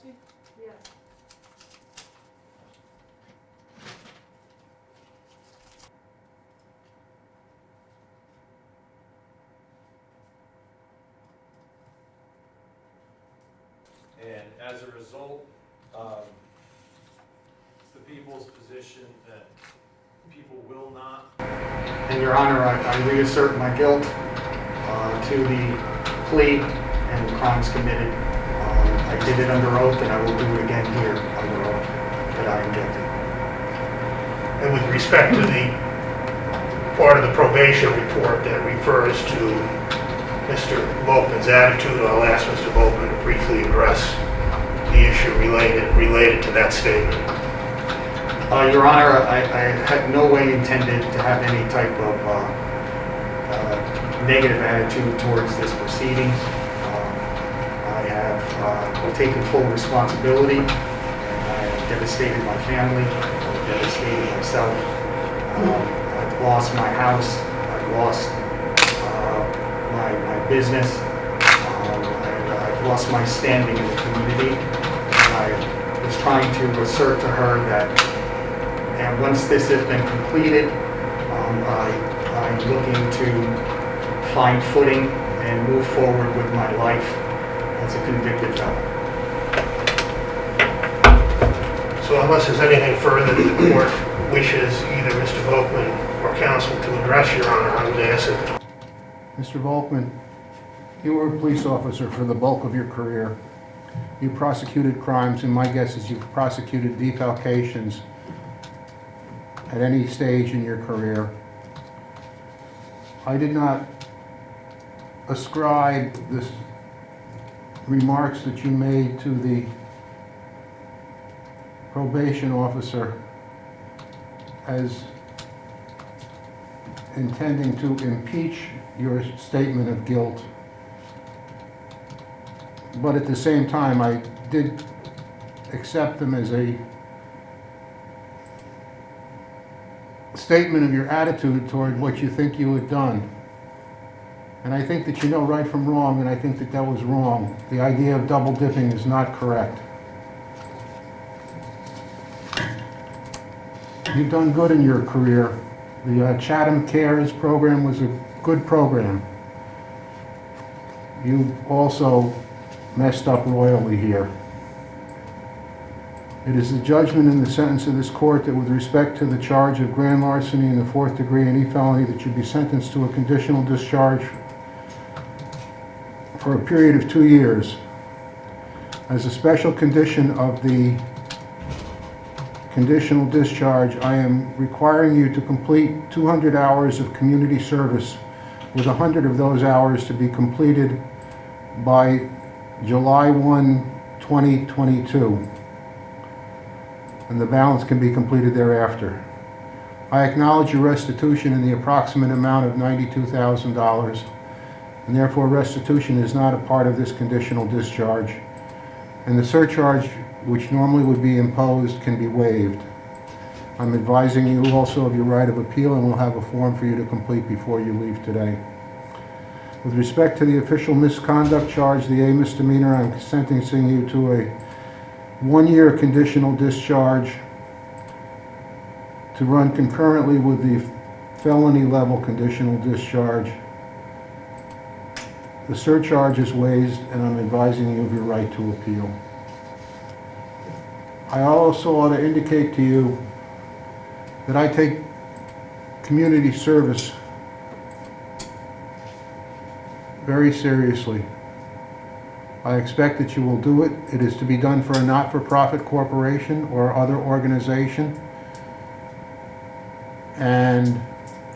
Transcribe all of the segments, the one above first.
Betsy? Yes. And as a result, it's the people's position that people will not. And Your Honor, I reassert my guilt to the plea and the crimes committed. I did it under oath, and I will do it again here under oath, that I am guilty. And with respect to the part of the probation report that refers to Mr. Volkmann's attitude, I'll ask Mr. Volkmann to briefly address the issue related to that statement. Your Honor, I had no way intended to have any type of negative attitude towards this proceeding. I have taken full responsibility, and I have devastated my family, I've devastated myself. I've lost my house, I've lost my business, I've lost my standing in the community. I was trying to assert to her that, and once this has been completed, I'm looking to find footing and move forward with my life as a convicted felon. So unless there's anything further that the court wishes either Mr. Volkmann or counsel to address, Your Honor, I'm going to ask it. Mr. Volkmann, you were a police officer for the bulk of your career. You prosecuted crimes, and my guess is you've prosecuted defalcations at any stage in your career. I did not ascribe the remarks that you made to the probation officer as intending to impeach your statement of guilt. But at the same time, I did accept them as a statement of your attitude toward what you think you had done. And I think that you know right from wrong, and I think that that was wrong. The idea of double dipping is not correct. You've done good in your career. The Chatham Cares program was a good program. You've also messed up royally here. It is the judgment in the sentence of this court that with respect to the charge of grand larceny in the 4th degree and any felony that you be sentenced to a conditional discharge for a period of 2 years. As a special condition of the conditional discharge, I am requiring you to complete 200 hours of community service, with 100 of those hours to be completed by July 1, 2022. And the balance can be completed thereafter. I acknowledge your restitution in the approximate amount of $92,000, and therefore restitution is not a part of this conditional discharge, and the surcharge which normally would be imposed can be waived. I'm advising you also of your right of appeal, and we'll have a form for you to complete before you leave today. With respect to the official misconduct charge, the A misdemeanor, I'm sentencing you to a 1-year conditional discharge to run concurrently with the felony level conditional discharge. The surcharge is waived, and I'm advising you of your right to appeal. I also ought to indicate to you that I take community service very seriously. I expect that you will do it. It is to be done for a not-for-profit corporation or other organization. And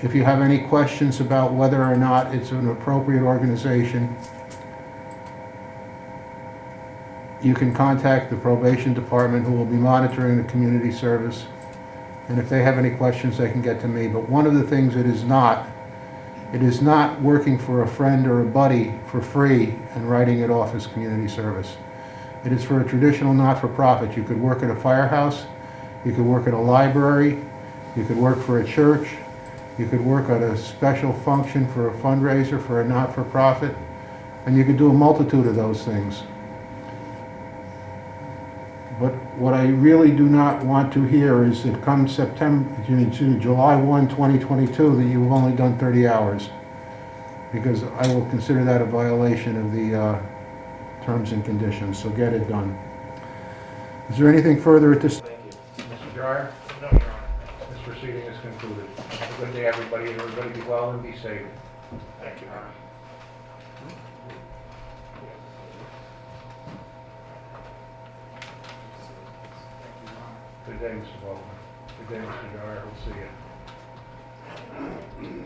if you have any questions about whether or not it's an appropriate organization, you can contact the probation department, who will be monitoring the community service. And if they have any questions, they can get to me. But one of the things it is not working for a friend or a buddy for free and writing it off as community service. It is for a traditional not-for-profit. You could work at a firehouse, you could work at a library, you could work for a church, you could work at a special function for a fundraiser for a not-for-profit, and you could do a multitude of those things. But what I really do not want to hear is that come July 1, 2022, that you've only done 30 hours. Because I will consider that a violation of the terms and conditions, so get it done. Is there anything further at this? Thank you. Mr. Dryer, No, Your Honor. this proceeding is concluded. Have a good day, everybody, and everybody be well and be safe. Thank you. Good day, Mr. Volkmann. Good day, Mr. Dryer. We'll see you.